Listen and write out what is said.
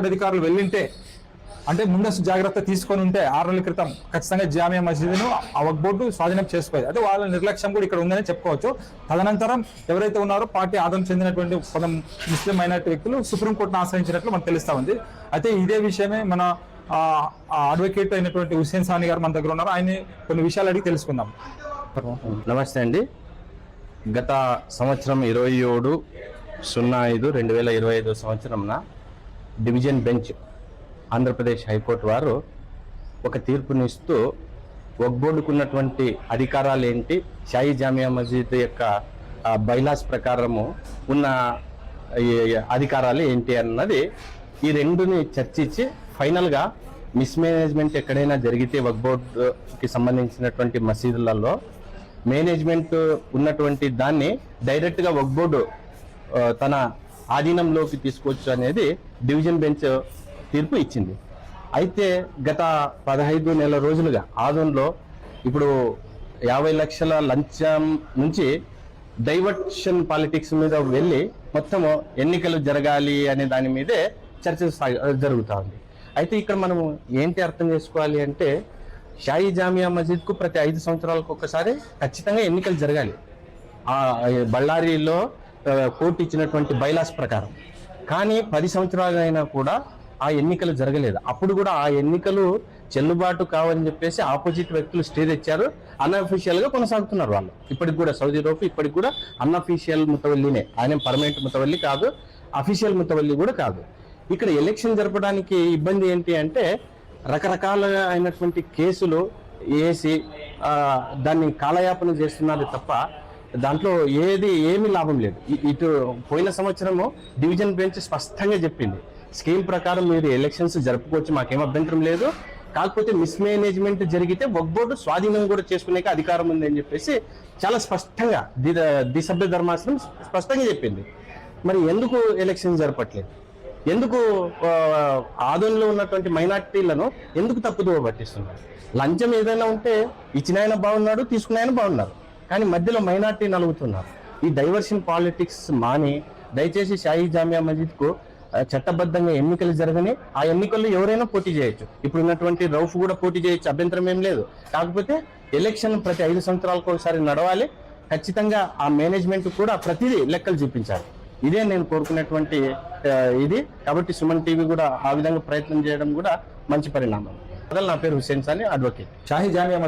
అధికారులు వెళ్ళింటే అంటే ముందస్తు జాగ్రత్త తీసుకొని ఉంటే 6 నెలల క్రితం ఖచ్చితంగా జామియా మసీదును ఆ వక్ఫ్ బోర్డు స్వాధీనం చేసుకోవాలి. అంటే వాళ్ళ నిర్లక్ష్యం కూడా ఇక్కడ ఉందని చెప్పుకోవచ్చు. తదనంతరం ఎవరైతే ఉన్నారో పార్టీ ఆదరణ చెందినటువంటి కొంత ముస్లిం మైనారిటీ వ్యక్తులు సుప్రీంకోర్టును ఆశ్రయించినట్లు మనకు తెలుస్తా ఉంది. అయితే ఇదే విషయమే మన అడ్వకేట్ అయినటువంటి హుస్సేన్ సాని గారు మన దగ్గర ఉన్నారు. ఆయన కొన్ని విషయాలు అడిగి తెలుసుకుందాం. నమస్తే అండి. గత సంవత్సరం 27/05/2025 సంవత్సరంన డివిజన్ బెంచ్ ఆంధ్రప్రదేశ్ హైకోర్టు వారు ఒక తీర్పునిస్తూ వక్ఫ్ బోర్డుకు ఉన్నటువంటి అధికారాలు ఏంటి, షాయి జామియా మసీద్ యొక్క బైలాస్ ప్రకారము ఉన్న అధికారాలు ఏంటి అన్నది ఈ రెండుని చర్చించి ఫైనల్గా మిస్మేనేజ్మెంట్ ఎక్కడైనా జరిగితే వక్ఫ్ బోర్డుకి సంబంధించినటువంటి మసీదులలో మేనేజ్మెంట్ ఉన్నటువంటి దాన్ని డైరెక్ట్గా వక్ఫ్ బోర్డు తన ఆధీనంలోకి తీసుకోవచ్చు అనేది డివిజన్ బెంచ్ తీర్పు ఇచ్చింది. అయితే గత 15 నెలల రోజులుగా ఆదోన్లో ఇప్పుడు 50 లక్షల లంచం నుంచి డైవర్షన్ పాలిటిక్స్ మీద వెళ్ళి మొత్తము ఎన్నికలు జరగాలి అనే దాని మీదే చర్చ జరుగుతూ ఉంది. అయితే ఇక్కడ మనము ఏంటి అర్థం చేసుకోవాలి అంటే షాయి జామియా మసీద్కు ప్రతి 5 సంవత్సరాలకు ఒకసారి ఖచ్చితంగా ఎన్నికలు జరగాలి బళ్ళారిలో కోర్టు ఇచ్చినటువంటి బైలాస్ ప్రకారం. కానీ 10 సంవత్సరాలైనా కూడా ఆ ఎన్నికలు జరగలేదు. అప్పుడు కూడా ఆ ఎన్నికలు చెల్లుబాటు కావని చెప్పేసి ఆపోజిట్ వ్యక్తులు స్టే తెచ్చారు. అన్అఫీషియల్గా కొనసాగుతున్నారు వాళ్ళు. ఇప్పటికి కూడా సౌదీ రోఫ్ ఇప్పటికి కూడా అన్అఫీషియల్ ముతవల్లినే, ఆయన పర్మనెంట్ ముతవల్లి కాదు, అఫీషియల్ ముతవల్లి కూడా కాదు. ఇక్కడ ఎలక్షన్ జరపడానికి ఇబ్బంది ఏంటి అంటే రకరకాలుగా అయినటువంటి కేసులు వేసి దాన్ని కాలయాపన చేస్తున్నారు తప్ప దాంట్లో ఏమీ లాభం లేదు. ఇటు పోయిన సంవత్సరము డివిజన్ బెంచ్ స్పష్టంగా చెప్పింది, స్కీమ్ ప్రకారం మీరు ఎలక్షన్స్ జరుపుకోవచ్చు, మాకేం అభ్యంతరం లేదు, కాకపోతే మిస్మేనేజ్మెంట్ జరిగితే వక్ఫ్ బోర్డు స్వాధీనం కూడా చేసుకునే అధికారం ఉంది అని చెప్పేసి చాలా స్పష్టంగా దిసభ్య ధర్మాసనం స్పష్టంగా చెప్పింది. మరి ఎందుకు ఎలక్షన్ జరపట్లేదు? ఎందుకు ఆదోన్లో ఉన్నటువంటి మైనార్టీలను ఎందుకు తప్పుదోవ పట్టిస్తున్నారు? లంచం ఏదైనా ఉంటే ఇచ్చిన ఆయన బాగున్నాడు, తీసుకున్న ఆయన బాగున్నారు, కానీ మధ్యలో మైనార్టీ నలుగుతున్నారు. ఈ డైవర్షన్ పాలిటిక్స్ మాని దయచేసి షాయి జామియా మసీద్కు చట్టబద్ధంగా ఎన్నికలు జరగని, ఆ ఎన్నికల్లో ఎవరైనా పోటీ చేయొచ్చు. ఇప్పుడు ఉన్నటువంటి రౌఫ్ కూడా పోటీ చేయొచ్చు, అభ్యంతరం ఏం లేదు. కాకపోతే ఎలక్షన్ ప్రతి 5 సంవత్సరాలకు ఒకసారి నడవాలి. ఖచ్చితంగా ఆ మేనేజ్మెంట్ కూడా ప్రతిదీ లెక్కలు చూపించాలి. ఇదే నేను కోరుకునేటువంటి ఇది. కాబట్టి సుమన్ టీవీ కూడా ఆ విధంగా ప్రయత్నం చేయడం కూడా మంచి పరిణామం. నా పేరు హుస్సేన్ సాని, అడ్వకేట్. షాయి జామియా